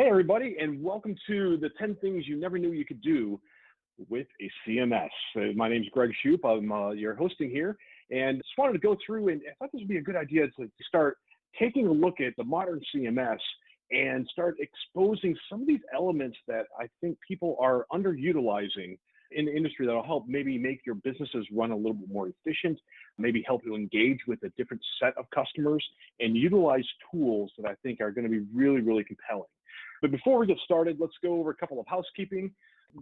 Hey, everybody, and welcome to the 10 things you never knew you could do with a CMS. My name is Greg Shoup. I'm your hosting here, and just wanted to go through, and I thought this would be a good idea to start taking a look at the modern CMS and start exposing some of these elements that I think people are underutilizing in the industry that'll help maybe make your businesses run a little bit more efficient, maybe help you engage with a different set of customers, and utilize tools that I think are going to be really, really compelling. But before we get started, let's go over a couple of housekeeping.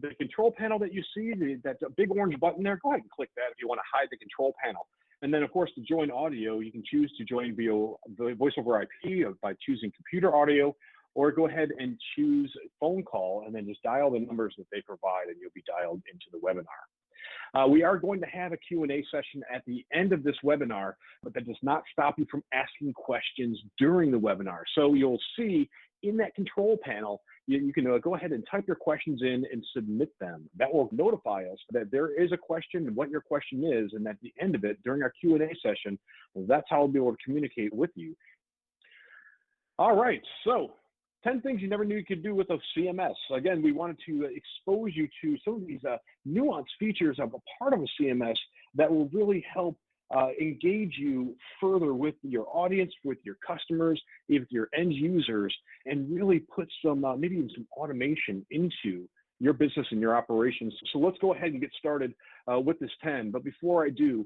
The control panel that you see, that big orange button there, go ahead and click that if you want to hide the control panel. And then, of course, to join audio, you can choose to join via voice over IP by choosing computer audio, or go ahead and choose phone call and then just dial the numbers that they provide and you'll be dialed into the webinar. We are going to have a Q&A session at the end of this webinar, but that does not stop you from asking questions during the webinar. So you'll see in that control panel, you can go ahead and type your questions in and submit them. That will notify us that there is a question and what your question is, and at the end of it, during our Q&A session, that's how we'll be able to communicate with you. All right, so 10 things you never knew you could do with a CMS. Again, we wanted to expose you to some of these nuanced features of a part of a CMS that will really help engage you further with your audience, with your customers, with your end users, and really put some, maybe even some automation into your business and your operations. So let's go ahead and get started with this 10. But before I do,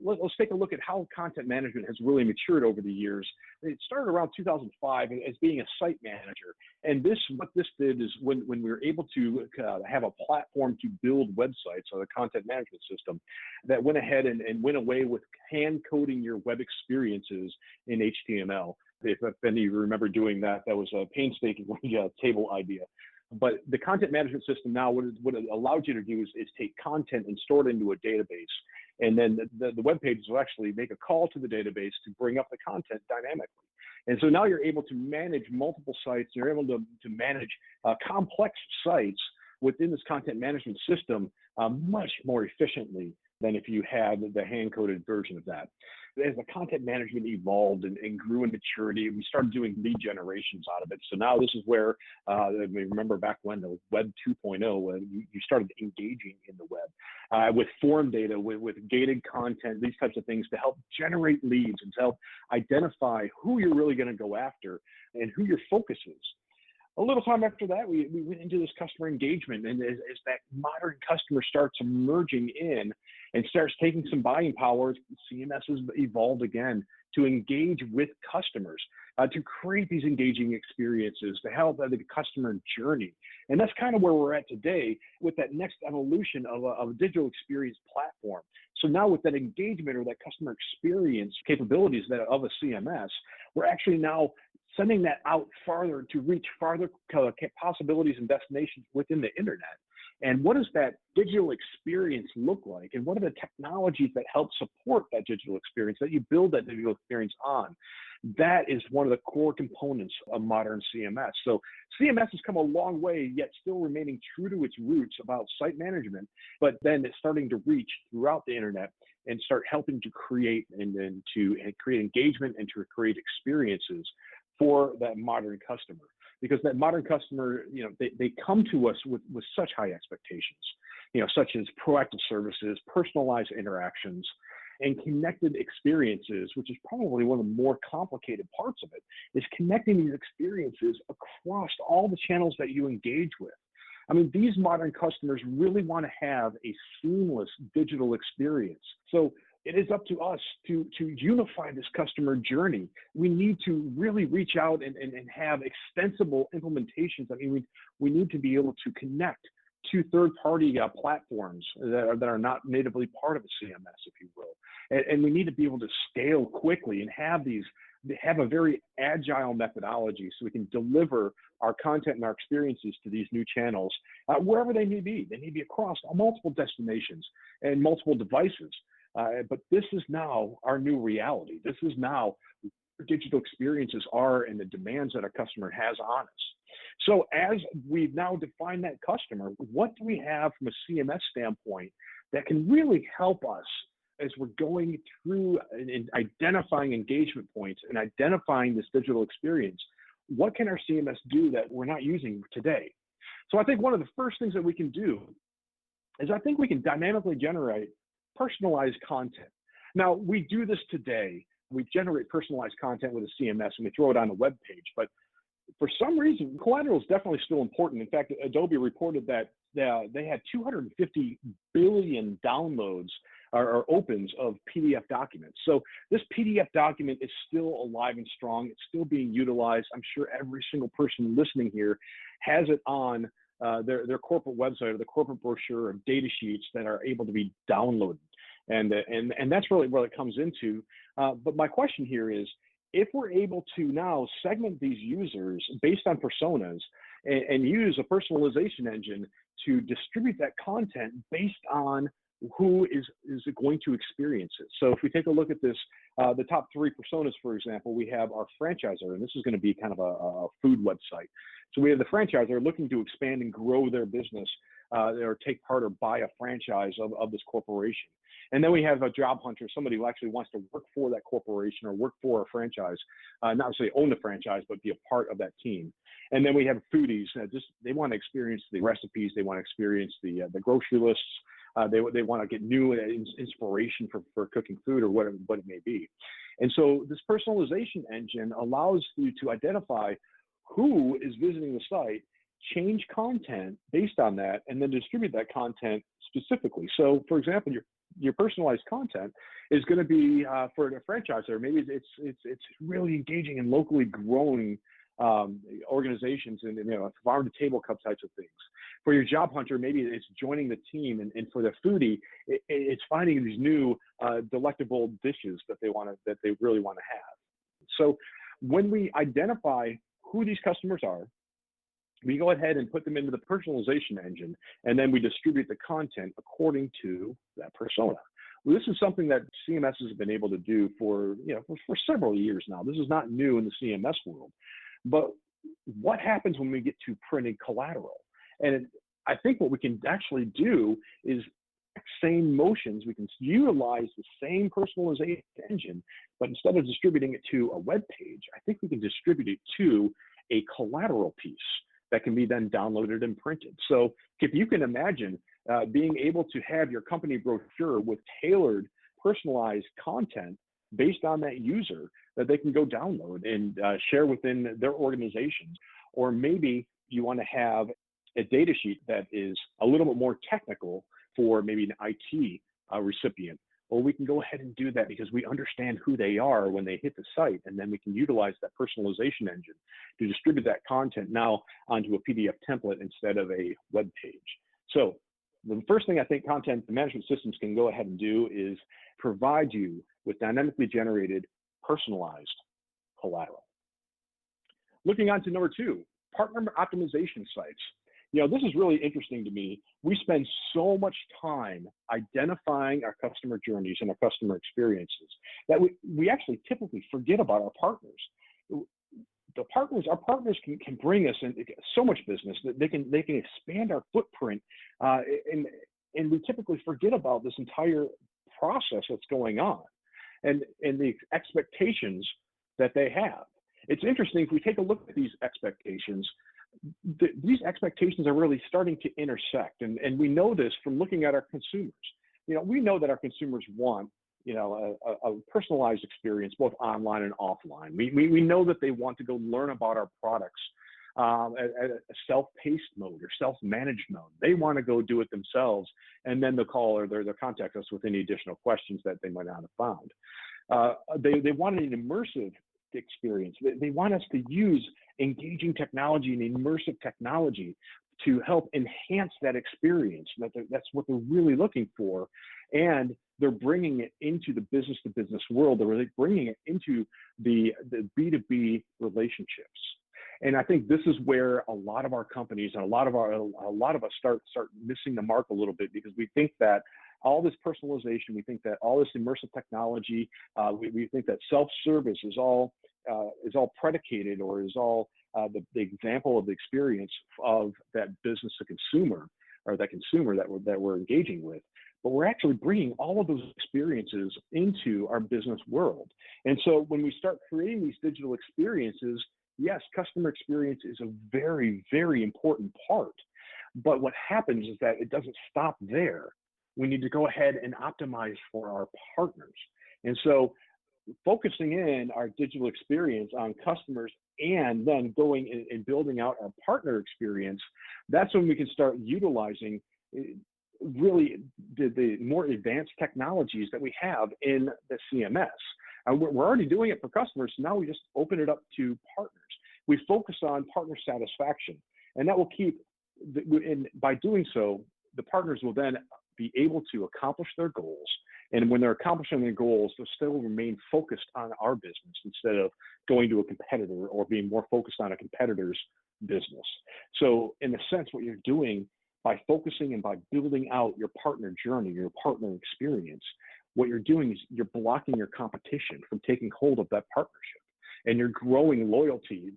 let's take a look at how content management has really matured over the years. It started around 2005 as being a site manager. And what this did is when we were able to have a platform to build websites, or the content management system, that went ahead and went away with hand coding your web experiences in HTML. If any of you remember doing that, that was a painstaking table idea. But the content management system now, what it allowed you to do is take content and store it into a database. And then the web pages will actually make a call to the database to bring up the content dynamically. And so now you're able to manage multiple sites. You're able to manage complex sites within this content management system much more efficiently than if you had the hand-coded version of that. As the content management evolved and grew in maturity, we started doing lead generations out of it. So now this is where, remember back when the Web 2.0, when you started engaging in the web with form data, with gated content, these types of things to help generate leads and to help identify who you're really going to go after and who your focus is. A little time after that, we went into this customer engagement, and as that modern customer starts emerging in and starts taking some buying power, CMS has evolved again to engage with customers, to create these engaging experiences, to help the customer journey. And that's kind of where we're at today with that next evolution of a digital experience platform. So now with that engagement or that customer experience capabilities of a CMS, we're actually now sending that out farther to reach farther possibilities and destinations within the internet. And what does that digital experience look like? And what are the technologies that help support that digital experience, that you build that digital experience on? That is one of the core components of modern CMS. So CMS has come a long way, yet still remaining true to its roots about site management, but then it's starting to reach throughout the internet and start helping to create and to create engagement and to create experiences for that modern customer. Because that modern customer, they come to us with such high expectations, such as proactive services, personalized interactions, and connected experiences, which is probably one of the more complicated parts of it, is connecting these experiences across all the channels that you engage with. I mean, these modern customers really want to have a seamless digital experience. So it is up to us to unify this customer journey. We need to really reach out and have extensible implementations. I mean, we need to be able to connect to third-party platforms that are not natively part of a CMS, if you will. And we need to be able to scale quickly and have a very agile methodology so we can deliver our content and our experiences to these new channels wherever they may be. They may be across multiple destinations and multiple devices. But this is now our new reality. This is now where digital experiences are and the demands that our customer has on us. So as we've now defined that customer, what do we have from a CMS standpoint that can really help us as we're going through and identifying engagement points and identifying this digital experience? what can our CMS do that we're not using today? So I think one of the first things that we can do is I think we can dynamically generate personalized content. Now, we do this today. We generate personalized content with a CMS and we throw it on a web page. But for some reason, collateral is definitely still important. In fact, Adobe reported that they had 250 billion downloads or opens of PDF documents. So this PDF document is still alive and strong. It's still being utilized. I'm sure every single person listening here has it on their corporate website or the corporate brochure or data sheets that are able to be downloaded. And that's really where it comes into. But my question here is, if we're able to now segment these users based on personas and use a personalization engine to distribute that content based on who is going to experience it. So if we take a look at this, the top 3 personas, for example, we have our franchisor, and this is going to be kind of a food website. So we have the franchisor looking to expand and grow their business or take part or buy a franchise of this corporation. And then we have a job hunter, somebody who actually wants to work for that corporation or work for a franchise, not necessarily own the franchise, but be a part of that team. And then we have foodies, they want to experience the recipes, they want to experience the grocery lists, they want to get new inspiration for cooking food or what it may be. And so this personalization engine allows you to identify who is visiting the site, change content based on that, and then distribute that content specifically. So for example, your personalized content is going to be for a franchisor. Maybe it's really engaging in locally growing organizations and farm to table cup types of things. For your job hunter, maybe it's joining the team, and for the foodie, it's finding these new delectable dishes that they really want to have. So when we identify who these customers are, we go ahead and put them into the personalization engine, and then we distribute the content according to that persona. Well, this is something that CMS has been able to do for several years now. This is not new in the CMS world. But what happens when we get to printing collateral? And I think what we can actually do is same motions. We can utilize the same personalization engine, but instead of distributing it to a web page, I think we can distribute it to a collateral piece that can be then downloaded and printed. So if you can imagine being able to have your company brochure with tailored, personalized content based on that user that they can go download and share within their organizations. Or maybe you want to have a data sheet that is a little bit more technical for maybe an IT recipient. Well, we can go ahead and do that because we understand who they are when they hit the site, and then we can utilize that personalization engine to distribute that content now onto a PDF template instead of a web page. So the first thing I think content management systems can go ahead and do is provide you with dynamically generated, personalized collateral. Looking on to number 2, partner optimization sites. This is really interesting to me. We spend so much time identifying our customer journeys and our customer experiences that we actually typically forget about our partners. Our partners can bring us in so much business that they can expand our footprint, and we typically forget about this entire process that's going on and the expectations that they have. It's interesting, if we take a look at these expectations, these expectations are really starting to intersect, and we know this from looking at our consumers. We know that our consumers want a personalized experience both online and offline. We know that they want to go learn about our products at a self-paced mode or self-managed mode. They want to go do it themselves, and then they'll call or they'll contact us with any additional questions that they might not have found. They want an immersive experience. They want us to use engaging technology and immersive technology to help enhance that experience. That's what they're really looking for. And they're bringing it into the business-to-business world. They're really bringing it into the B2B relationships. And I think this is where a lot of our companies and a lot of us start missing the mark a little bit, because we think that all this personalization, we think that all this immersive technology, we think that self-service is all predicated or is all the example of the experience of that business to consumer, or that consumer that we're engaging with. But we're actually bringing all of those experiences into our business world. And so when we start creating these digital experiences, yes, customer experience is a very, very important part. But what happens is that it doesn't stop there. We need to go ahead and optimize for our partners. And so focusing in our digital experience on customers and then going and building out our partner experience, that's when we can start utilizing really the more advanced technologies that we have in the CMS. And we're already doing it for customers. So now we just open it up to partners. We focus on partner satisfaction, and that will keep, and by doing so, the partners will then be able to accomplish their goals. And when they're accomplishing their goals, they'll still remain focused on our business instead of going to a competitor or being more focused on a competitor's business. So in a sense, what you're doing by focusing and by building out your partner journey, your partner experience, what you're doing is you're blocking your competition from taking hold of that partnership. And you're growing loyalty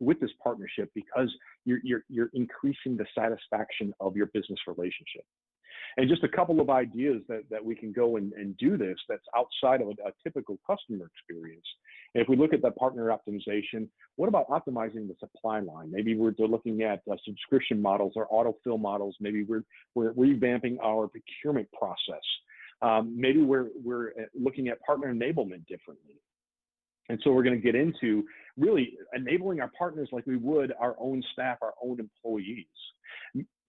with this partnership because you're increasing the satisfaction of your business relationship. And just a couple of ideas that we can go and do this that's outside of a typical customer experience. And if we look at that partner optimization, what about optimizing the supply line? Maybe we're looking at subscription models or autofill models. Maybe we're revamping our procurement process. Maybe we're looking at partner enablement differently. And so we're going to get into really enabling our partners like we would our own staff, our own employees.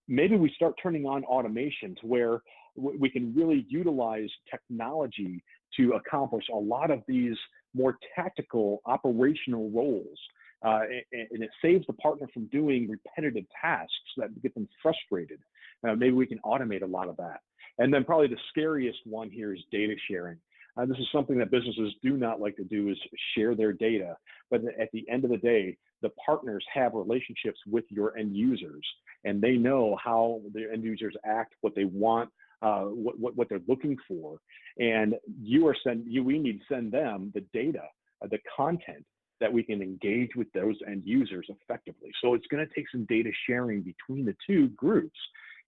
Maybe we start turning on automation to where we can really utilize technology to accomplish a lot of these more tactical operational roles. And it saves the partner from doing repetitive tasks that get them frustrated. Maybe we can automate a lot of that. And then probably the scariest one here is data sharing. This is something that businesses do not like to do, is share their data. But at the end of the day, the partners have relationships with your end users, and they know how the end users act, what they want, what they're looking for. And we need to send them the data, the content that we can engage with those end users effectively. So it's going to take some data sharing between the two groups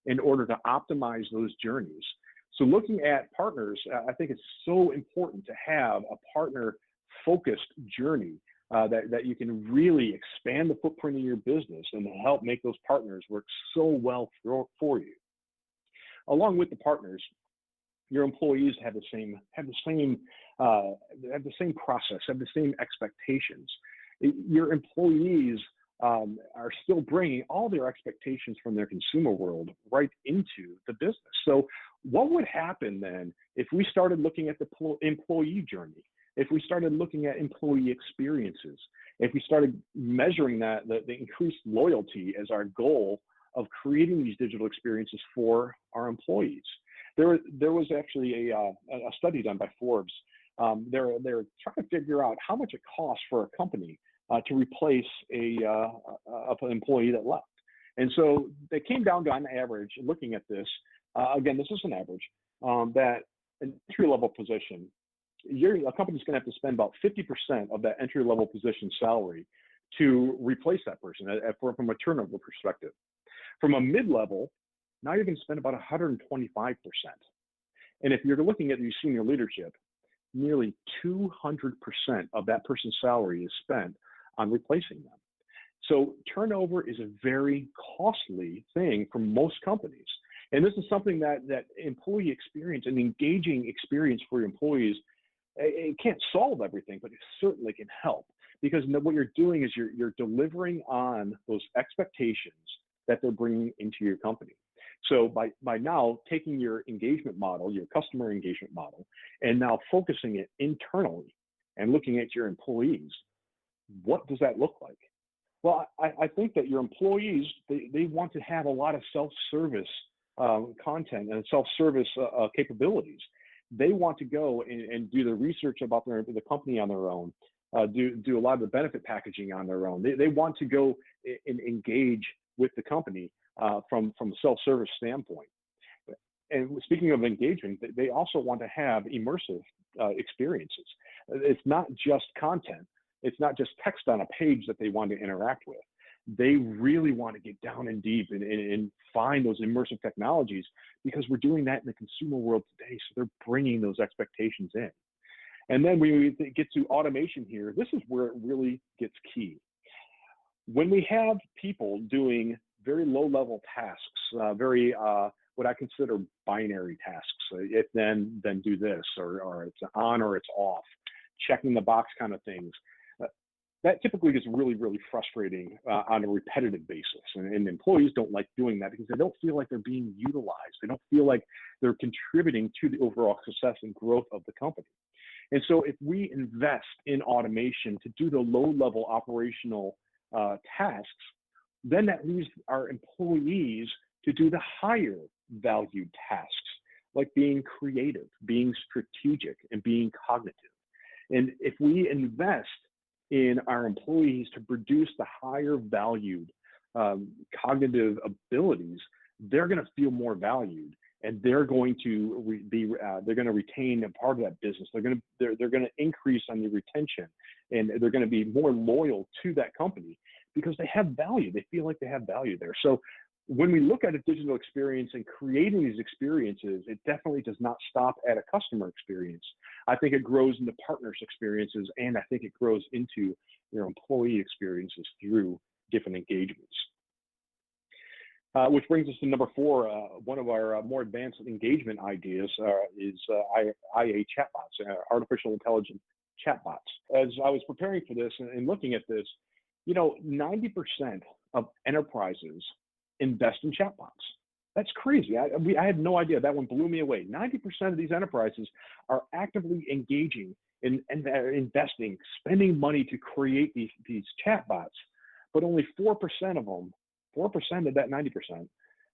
in order to optimize those journeys. So looking at partners, I think it's so important to have a partner-focused journey that you can really expand the footprint of your business and help make those partners work so well for you. Along with the partners, your employees have the same process, have the same expectations. Your employees are still bringing all their expectations from their consumer world right into the business. So what would happen then if we started looking at the employee journey, if we started looking at employee experiences, if we started measuring the increased loyalty as our goal of creating these digital experiences for our employees? There was actually a study done by Forbes. They're trying to figure out how much it costs for a company to replace an employee that left. And so they came down to, on average, looking at this, again, this is an average, that an entry-level position, a company's going to have to spend about 50% of that entry-level position salary to replace that person from a turnover perspective. From a mid-level, now you're going to spend about 125%. And if you're looking at your senior leadership, nearly 200% of that person's salary is spent on replacing them. So turnover is a very costly thing for most companies. And this is something that employee experience, an engaging experience for your employees, it can't solve everything, but it certainly can help. Because what you're doing is you're delivering on those expectations that they're bringing into your company. So by now taking your engagement model, your customer engagement model, and now focusing it internally and looking at your employees, what does that look like? Well, I think that your employees, they want to have a lot of self-service content and self-service capabilities. They want to go and do the research about the company on their own, do a lot of the benefit packaging on their own. They want to go and engage with the company from a self-service standpoint. And speaking of engagement, they also want to have immersive experiences. It's not just content. It's not just text on a page that they want to interact with. They really want to get down and deep and find those immersive technologies, because we're doing that in the consumer world today. So they're bringing those expectations in. And then when we get to automation here, this is where it really gets key. When we have people doing very low-level tasks, very what I consider binary tasks, if then do this, or it's on or it's off, checking the box kind of things, that typically gets really, really frustrating on a repetitive basis. And employees don't like doing that because they don't feel like they're being utilized. They don't feel like they're contributing to the overall success and growth of the company. And so if we invest in automation to do the low-level operational tasks, then that leaves our employees to do the higher valued tasks, like being creative, being strategic, and being cognitive. And if we invest in our employees to produce the higher valued cognitive abilities, they're going to feel more valued, and they're going to retain a part of that business. They're going to increase on the retention, and they're going to be more loyal to that company because they have value. They feel like they have value there. So when we look at a digital experience and creating these experiences, it definitely does not stop at a customer experience. I think it grows into partners experiences, and I think it grows into your employee experiences through different engagements. Which brings us to number 4. One of our more advanced engagement ideas is IA chatbots, artificial intelligence chatbots. As I was preparing for this and looking at this, 90% of enterprises invest in chatbots. That's crazy. I had no idea. That one blew me away. 90% of these enterprises are actively engaging and investing, spending money to create these chatbots, but only 4% of them, 4% of that 90%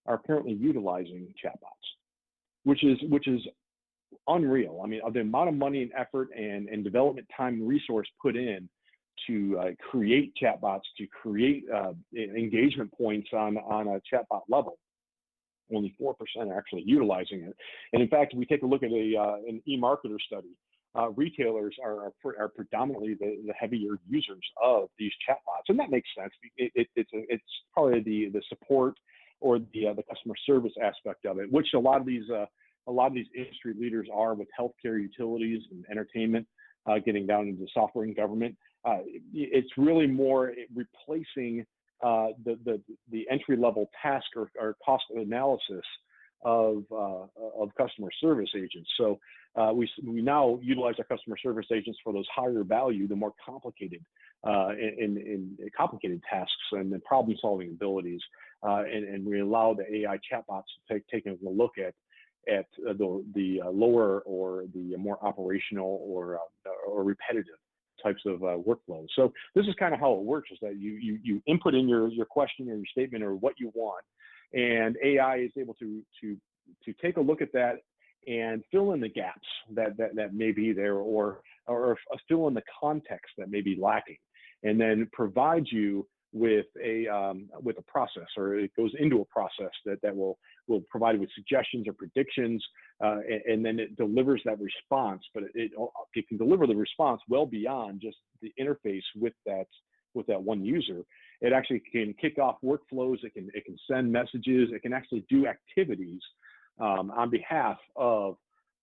are currently utilizing chatbots, which is unreal. I mean, the amount of money and effort and development time and resource put in to create chatbots, to create engagement points on a chatbot level, only 4% are actually utilizing it. And in fact, if we take a look at an e-marketer study, retailers are predominantly the heavier users of these chatbots, and that makes sense. It's probably the support or the customer service aspect of it, which a lot of these industry leaders are, with healthcare, utilities, and entertainment, getting down into software and government. It's really more replacing the entry-level task or cost analysis of customer service agents. So we now utilize our customer service agents for those higher value, the more complicated complicated tasks and the problem-solving abilities, and we allow the AI chatbots to take a look at the lower or the more operational or repetitive types of workflows. So this is kind of how it works, is that you input in your question or your statement or what you want, and AI is able to take a look at that and fill in the gaps that may be there, or fill in the context that may be lacking, and then provide you with a process, or it goes into a process that will provide you with suggestions or predictions, and then it delivers that response. But it can deliver the response well beyond just the interface with that one user. It actually can kick off workflows. It can send messages. It can actually do activities on behalf of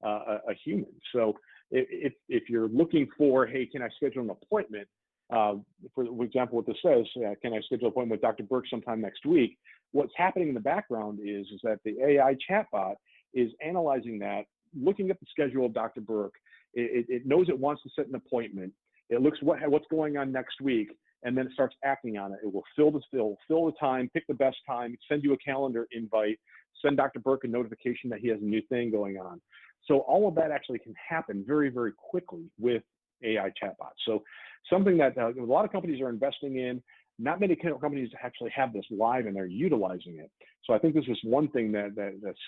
a human. So if you're looking for, hey, can I schedule an appointment? For example, what this says, can I schedule an appointment with Dr. Burke sometime next week? What's happening in the background is that the AI chatbot is analyzing that, looking at the schedule of Dr. Burke. It knows it wants to set an appointment. It looks what's going on next week, and then it starts acting on it. It will fill the time, pick the best time, send you a calendar invite, send Dr. Burke a notification that he has a new thing going on. So all of that actually can happen very, very quickly with AI chatbots. So something that a lot of companies are investing in. Not many companies actually have this live and they're utilizing it. So I think this is one thing that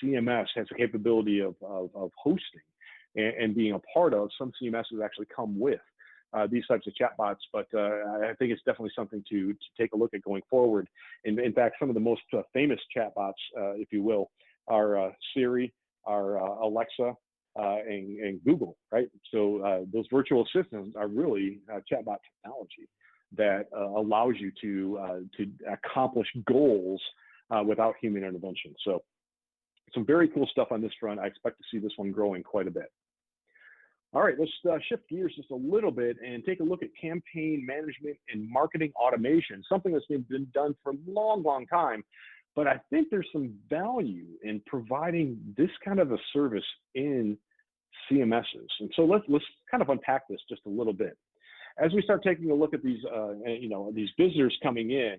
CMS has the capability of hosting and being a part of. Some CMSs actually come with these types of chatbots, but I think it's definitely something to take a look at going forward. And in fact, some of the most famous chatbots, if you will, are Siri, are Alexa, and Google, right? So those virtual assistants are really chatbot technology that allows you to accomplish goals without human intervention. So some very cool stuff on this front. I expect to see this one growing quite a bit. All right, let's shift gears just a little bit and take a look at campaign management and marketing automation, something that's been done for a long, long time. But I think there's some value in providing this kind of a service in CMSs. And so let's kind of unpack this just a little bit. As we start taking a look at these, these visitors coming in,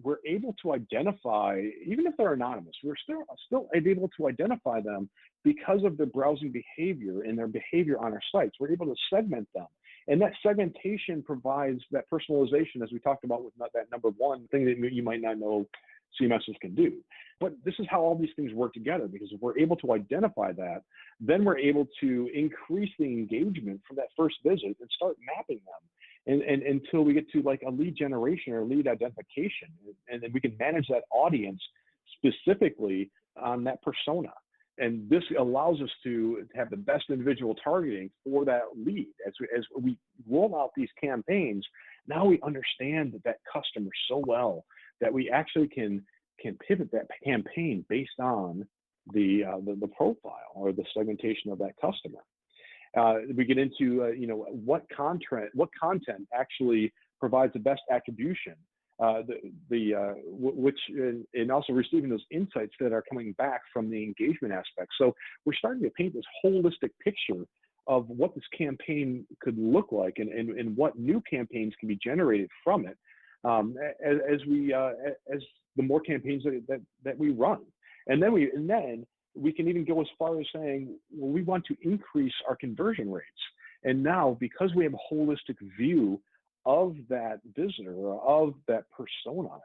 we're able to identify, even if they're anonymous, we're still able to identify them because of their browsing behavior and their behavior on our sites. We're able to segment them. And that segmentation provides that personalization, as we talked about with that number one thing that you might not know CMSs can do. But this is how all these things work together, because if we're able to identify that, then we're able to increase the engagement from that first visit and start mapping them and until we get to like a lead generation or lead identification. And then we can manage that audience specifically on that persona. And this allows us to have the best individual targeting for that lead. As we roll out these campaigns, now we understand that customer so well that we actually can pivot that campaign based on the profile or the segmentation of that customer. We get into what content actually provides the best attribution, and also receiving those insights that are coming back from the engagement aspect. So we're starting to paint this holistic picture of what this campaign could look like and what new campaigns can be generated from it as the more campaigns that we run. And then we can even go as far as saying, well, we want to increase our conversion rates. And now, because we have a holistic view of that visitor or of that persona,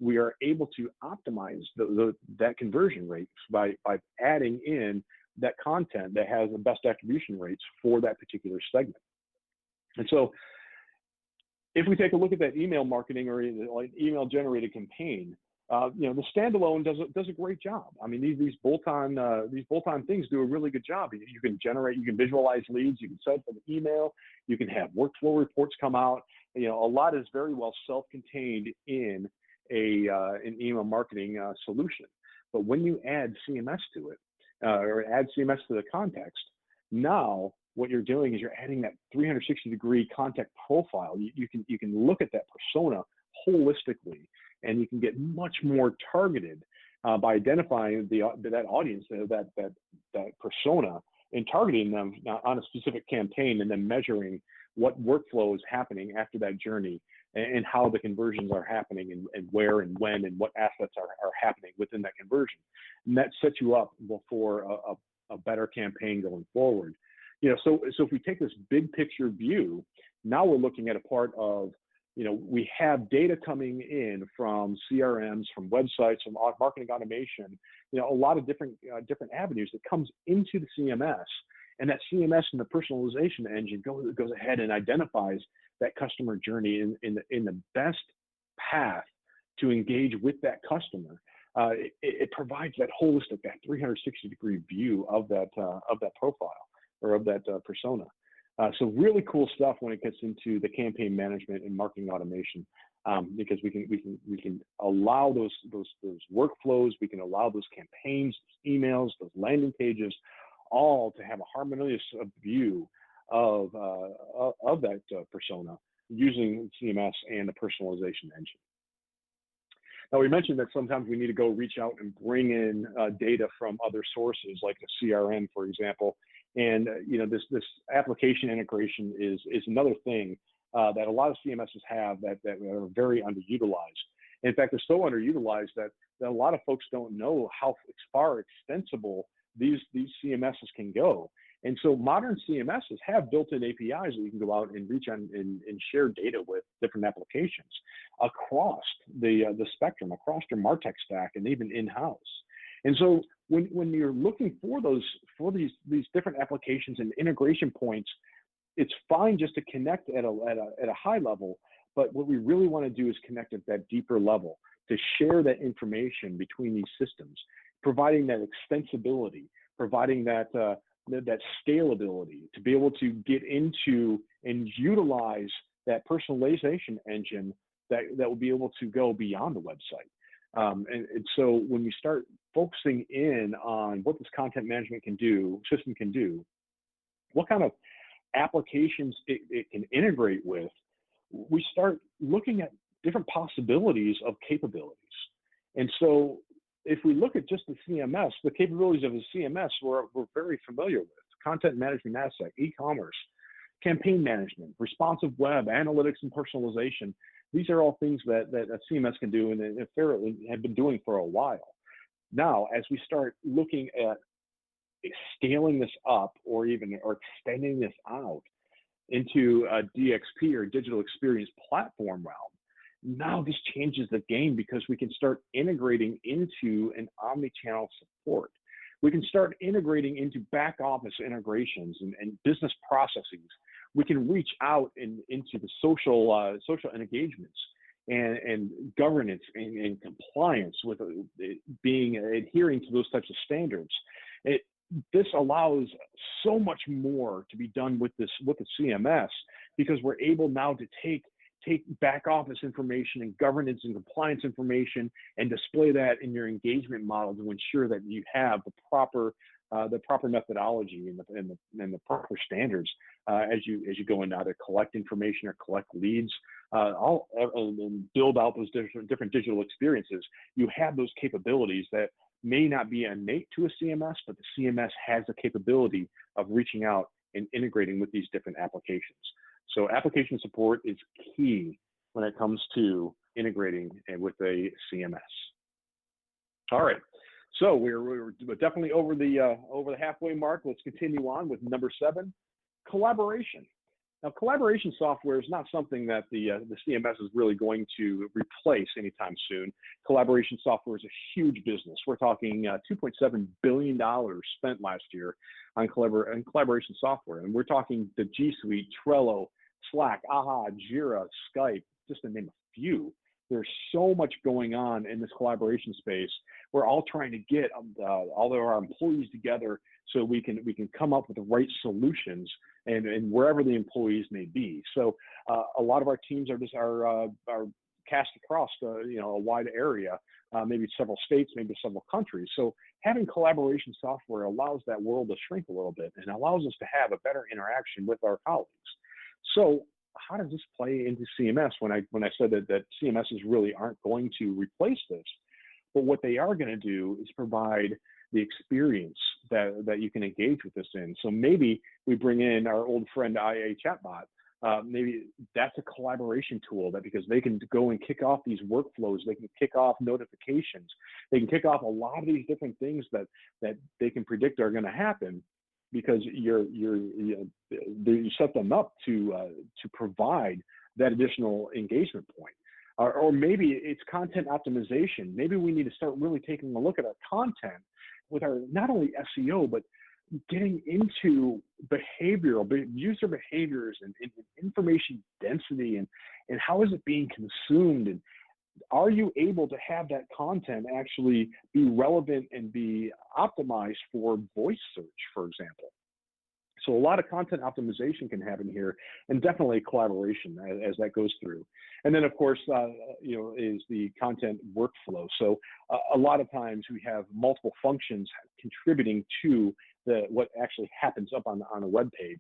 we are able to optimize that conversion rate by adding in that content that has the best attribution rates for that particular segment. And so if we take a look at that email marketing or like email generated campaign, the standalone does a great job. I mean, these bolt-on things do a really good job. You can visualize leads, you can set up an email, you can have workflow reports come out. A lot is very well self-contained in an email marketing solution. But when you add CMS to it, or add CMS to the context, now what you're doing is you're adding that 360-degree contact profile. You can look at that persona holistically, and you can get much more targeted by identifying that audience, that persona, and targeting them on a specific campaign, and then measuring what workflow is happening after that journey and how the conversions are happening and where and when and what assets are happening within that conversion. And that sets you up for a better campaign going forward. So if we take this big picture view, now we're looking at a part of, we have data coming in from CRMs, from websites, from marketing automation, a lot of different avenues that comes into the CMS. And that CMS and the personalization engine goes ahead and identifies that customer journey in the best path to engage with that customer. It provides that holistic, that 360-degree view of that profile or of that persona. So really cool stuff when it gets into the campaign management and marketing automation, because we can allow those workflows, we can allow those campaigns, those emails, those landing pages, all to have a harmonious view of that persona using CMS and the personalization engine. Now, we mentioned that sometimes we need to go reach out and bring in data from other sources, like the CRM, for example. And this application integration is another thing that a lot of CMSs have that are very underutilized. In fact, they're so underutilized that a lot of folks don't know how far extensible these CMSs can go. And so modern CMSs have built-in APIs that you can go out and reach on and share data with different applications across the spectrum, across your MarTech stack, and even in-house. And so when you're looking for these different applications and integration points, it's fine just to connect at a high level, but what we really want to do is connect at that deeper level to share that information between these systems, providing that extensibility, providing that scalability to be able to get into and utilize that personalization engine that will be able to go beyond the website. And so when we start focusing in on what this content management system can do, what kind of applications it can integrate with, we start looking at different possibilities of capabilities. And so if we look at just the CMS, the capabilities of the CMS we're very familiar with: content management asset, e-commerce, campaign management, responsive web, analytics, and personalization. These are all things that a CMS can do and have been doing for a while. Now, as we start looking at scaling this up or extending this out into a DXP or digital experience platform realm, now this changes the game because we can start integrating into an omni-channel support. We can start integrating into back office integrations and business processes. We can reach out into the social engagements and governance and compliance with adhering to those types of standards. This allows so much more to be done with the CMS, because we're able now to take back office information and governance and compliance information and display that in your engagement model to ensure that you have the proper methodology and the proper standards as you go in now to collect information or collect leads, and build out those different digital experiences. You have those capabilities that may not be innate to a CMS, but the CMS has the capability of reaching out and integrating with these different applications. So application support is key when it comes to integrating with a CMS. All right, so we're definitely over the halfway mark. Let's continue on with number 7, collaboration. Now, collaboration software is not something that the CMS is really going to replace anytime soon. Collaboration software is a huge business. We're talking $2.7 billion spent last year on collaboration software. And we're talking the G Suite, Trello, Slack, AHA, Jira, Skype, just to name a few. There's so much going on in this collaboration space. We're all trying to get all of our employees together so we can come up with the right solutions and wherever the employees may be. So a lot of our teams are cast across a wide area, maybe several states, maybe several countries. So having collaboration software allows that world to shrink a little bit and allows us to have a better interaction with our colleagues. So how does this play into CMS when I said that CMSs really aren't going to replace this, but what they are going to do is provide the experience that you can engage with this in. So maybe we bring in our old friend IA chatbot. Maybe that's a collaboration tool because they can go and kick off these workflows. They can kick off notifications. They can kick off a lot of these different things that they can predict are going to happen, because you set them up to provide that additional engagement point. Or maybe it's content optimization. Maybe we need to start really taking a look at our content with our not only SEO, but getting into user behaviors and information density and how is it being consumed, and are you able to have that content actually be relevant and be optimized for voice search, for example? So a lot of content optimization can happen here, and definitely collaboration as that goes through. And then, of course, is the content workflow. So a lot of times we have multiple functions contributing to what actually happens up on a web page.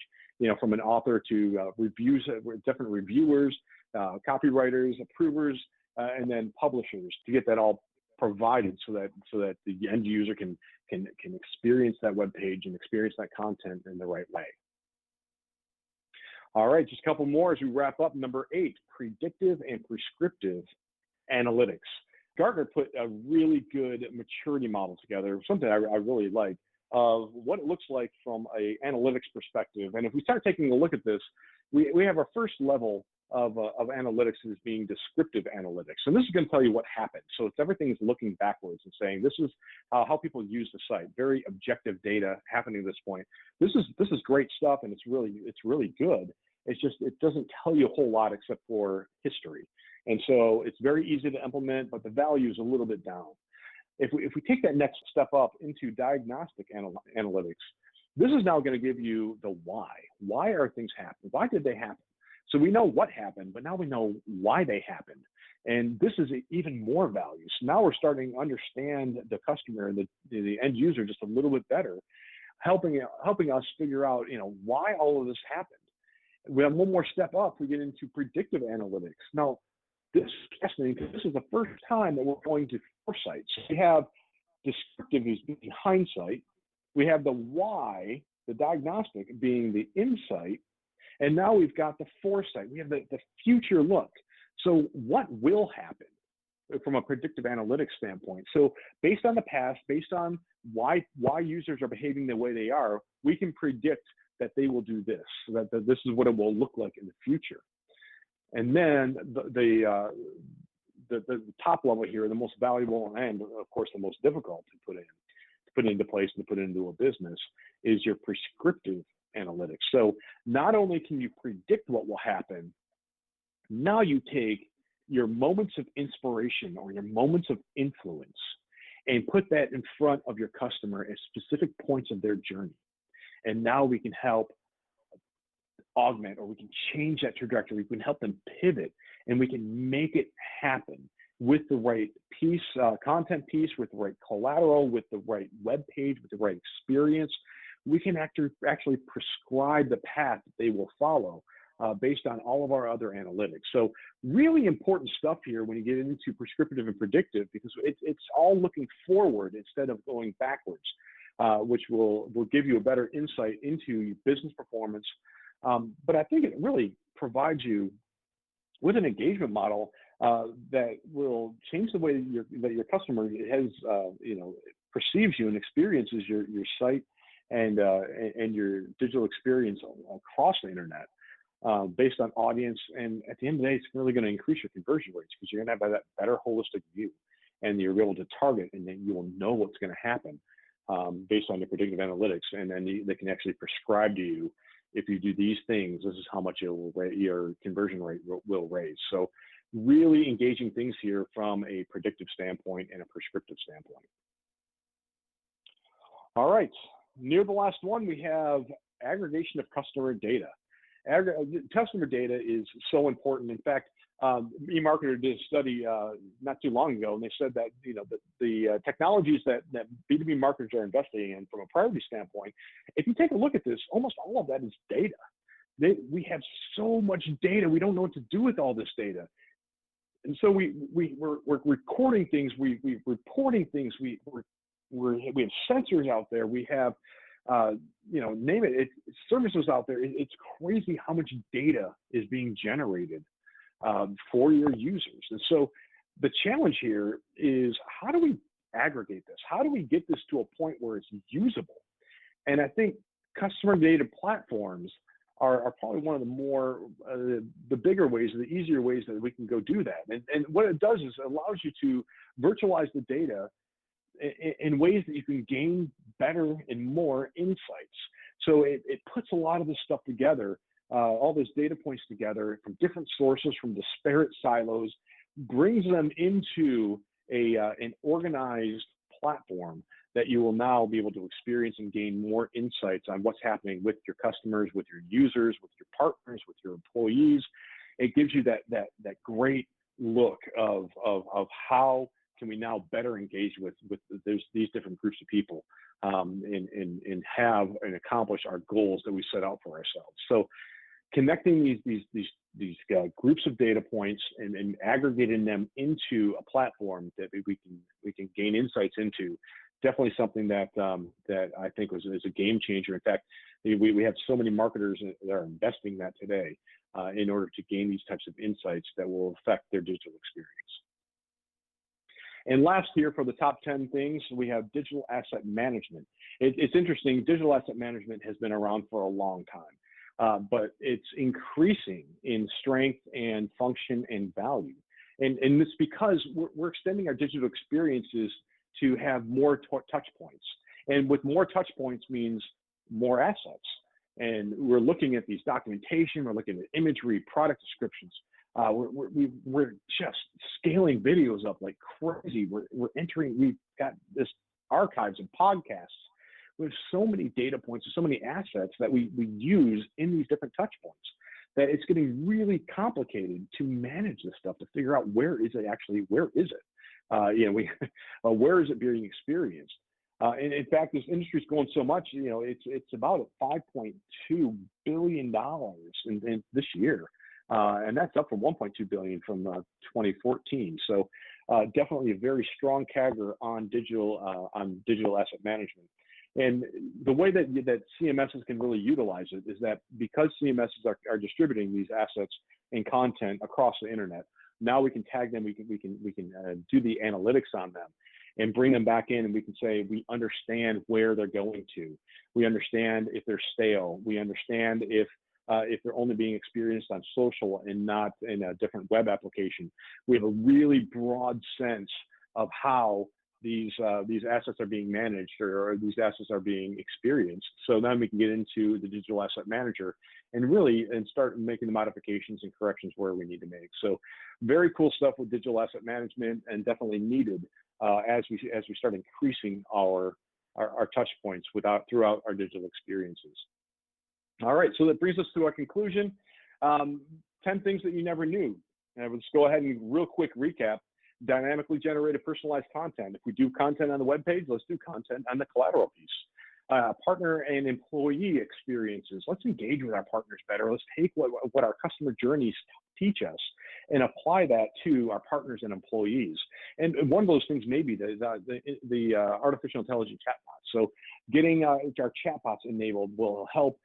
From an author to reviews, different reviewers, copywriters, approvers, and then publishers, to get that all provided so that the end user can experience that web page and experience that content in the right way. All right, just a couple more as we wrap up. Number 8, predictive and prescriptive analytics. Gartner put a really good maturity model together, something I really like, of what it looks like from an analytics perspective. And if we start taking a look at this, we have our first level of analytics as being descriptive analytics. And this is going to tell you what happened. So everything is looking backwards and saying, this is how people use the site. Very objective data happening at this point. This is great stuff, and it's really good. It's just, it doesn't tell you a whole lot except for history. And so it's very easy to implement, but the value is a little bit down. If we take that next step up into diagnostic analytics, this is now going to give you the why. Why are things happening? Why did they happen? So we know what happened, but now we know why they happened. And this is even more value. So now we're starting to understand the customer and the end user just a little bit better. helping us figure out, why all of this happened. We have one more step up. We get into predictive analytics. Now, this is fascinating because this is the first time that we're going to foresight. So we have descriptive as being hindsight. We have the why, the diagnostic, being the insight. And now we've got the foresight. We have the future look. So what will happen from a predictive analytics standpoint? So based on the past, based on why users are behaving the way they are, we can predict that they will do this, so that this is what it will look like in the future. And then the top level here, the most valuable and of course the most difficult to put into place and to put into a business, is your prescriptive analytics. So not only can you predict what will happen, now you take your moments of inspiration or your moments of influence and put that in front of your customer at specific points of their journey. And now we can help augment, or we can change that trajectory. We can help them pivot, and we can make it happen with the right piece, content piece, with the right collateral, with the right web page, with the right experience. We can actually prescribe the path that they will follow based on all of our other analytics. So really important stuff here when you get into prescriptive and predictive, because it's all looking forward instead of going backwards, which will give you a better insight into your business performance. But I think it really provides you with an engagement model that will change the way that your customer has, perceives you and experiences your site and your digital experience across the internet, based on audience. And at the end of the day, it's really going to increase your conversion rates, because you're going to have that better holistic view, and you'll be able to target, and then you will know what's going to happen based on the predictive analytics. And then they can actually prescribe to you, if you do these things, this is how much your conversion rate will raise. So really engaging things here from a predictive standpoint and a prescriptive standpoint. All right, near the last one, we have aggregation of customer data. Customer data is so important. In fact, eMarketer did a study not too long ago, and they said that the technologies that B2B marketers are investing in from a priority standpoint, if you take a look at this, almost all of that is data. We have so much data, we don't know what to do with all this data. And so we're recording things, we're reporting things, we have sensors out there, we have name it, services out there. It's crazy how much data is being generated for your users. And so the challenge here is, how do we aggregate this? How do we get this to a point where it's usable? And I think customer data platforms are probably one of the more, the bigger ways, the easier ways that we can go do that. And what it does is it allows you to virtualize the data in ways that you can gain better and more insights. So it puts a lot of this stuff together, all those data points together from different sources, from disparate silos, brings them into an organized platform that you will now be able to experience and gain more insights on what's happening with your customers, with your users, with your partners, with your employees. It gives you that great look of how can we now better engage with these different groups of people, and have and accomplish our goals that we set out for ourselves. So connecting these groups of data points and aggregating them into a platform that we can gain insights into, definitely something that I think is a game changer. In fact, we have so many marketers that are investing that today in order to gain these types of insights that will affect their digital experience. And last here, for the top 10 things, we have digital asset management. It's interesting, digital asset management has been around for a long time, but it's increasing in strength and function and value. And it's because we're extending our digital experiences to have more touch points. And with more touch points means more assets. And we're looking at these documentation, we're looking at imagery, product descriptions. We're just scaling videos up like crazy. We've got this archives of podcasts. We have so many data points and so many assets that we use in these different touch points that it's getting really complicated to manage this stuff, to figure out where is it? Where is it being experienced? And in fact, this industry is going so much, it's about at $5.2 billion in this year. And that's up from 1.2 billion from 2014. So definitely a very strong CAGR on digital asset management. And the way that CMSs can really utilize it is that because CMSs are distributing these assets and content across the internet, now we can tag them, we can do the analytics on them and bring them back in, and we can say we understand where they're going to. We understand if they're stale. We understand if they're only being experienced on social and not in a different web application. We have a really broad sense of how these assets are being managed or these assets are being experienced. So then we can get into the digital asset manager and start making the modifications and corrections where we need to make. So very cool stuff with digital asset management, and definitely needed as we start increasing our touch points throughout our digital experiences. All right, so that brings us to our conclusion. 10 things that you never knew. And let's go ahead and real quick recap. Dynamically generated personalized content. If we do content on the web page, let's do content on the collateral piece. Partner and employee experiences. Let's engage with our partners better. Let's take what our customer journeys teach us and apply that to our partners and employees. And one of those things may be the artificial intelligence chatbots. So getting our chatbots enabled will help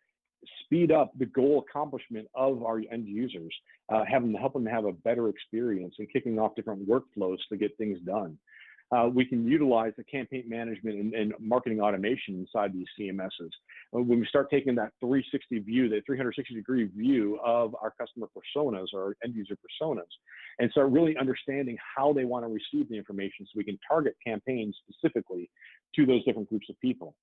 speed up the goal accomplishment of our end users, help them have a better experience and kicking off different workflows to get things done. We can utilize the campaign management and marketing automation inside these CMSs. When we start taking that 360 view, that 360-degree view of our customer personas or end user personas, and start really understanding how they want to receive the information so we can target campaigns specifically to those different groups of people.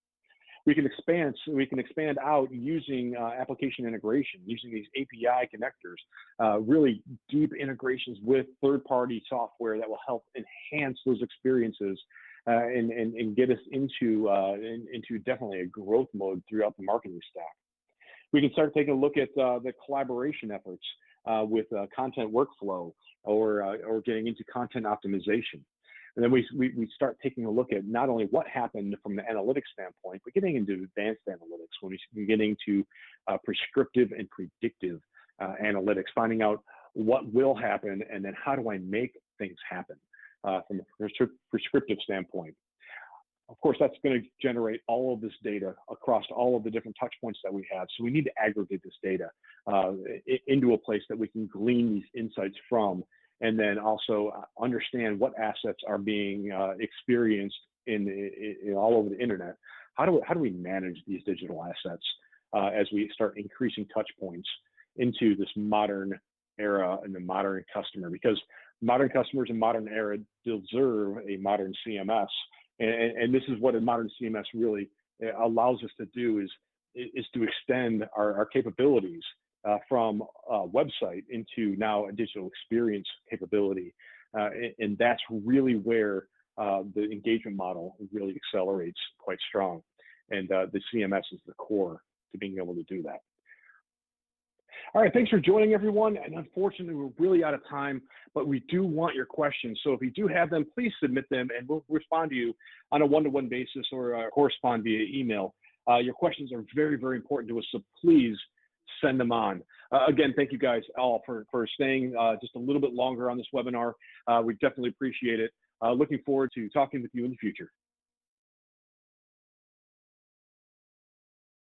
We can expand out using application integration, using these API connectors, really deep integrations with third-party software that will help enhance those experiences and get us into definitely a growth mode throughout the marketing stack. We can start taking a look at the collaboration efforts with content workflow or getting into content optimization. And then we start taking a look at not only what happened from the analytics standpoint, but getting into advanced analytics when we get into prescriptive and predictive analytics, finding out what will happen and then how do I make things happen from a prescriptive standpoint. Of course, that's going to generate all of this data across all of the different touch points that we have. So we need to aggregate this data into a place that we can glean these insights from, and then also understand what assets are being experienced in all over the internet. How do we manage these digital assets as we start increasing touch points into this modern era and the modern customer? Because modern customers in modern era deserve a modern CMS, and this is what a modern CMS really allows us to do is to extend our capabilities from a website into now a digital experience capability. And that's really where the engagement model really accelerates quite strong. And the CMS is the core to being able to do that. All right, thanks for joining, everyone. And unfortunately, we're really out of time, but we do want your questions. So if you do have them, please submit them, and we'll respond to you on a one-to-one basis or correspond via email. Your questions are very, very important to us, so please send them on. Again, thank you guys all for staying just a little bit longer on this webinar. We definitely appreciate it. Looking forward to talking with you in the future.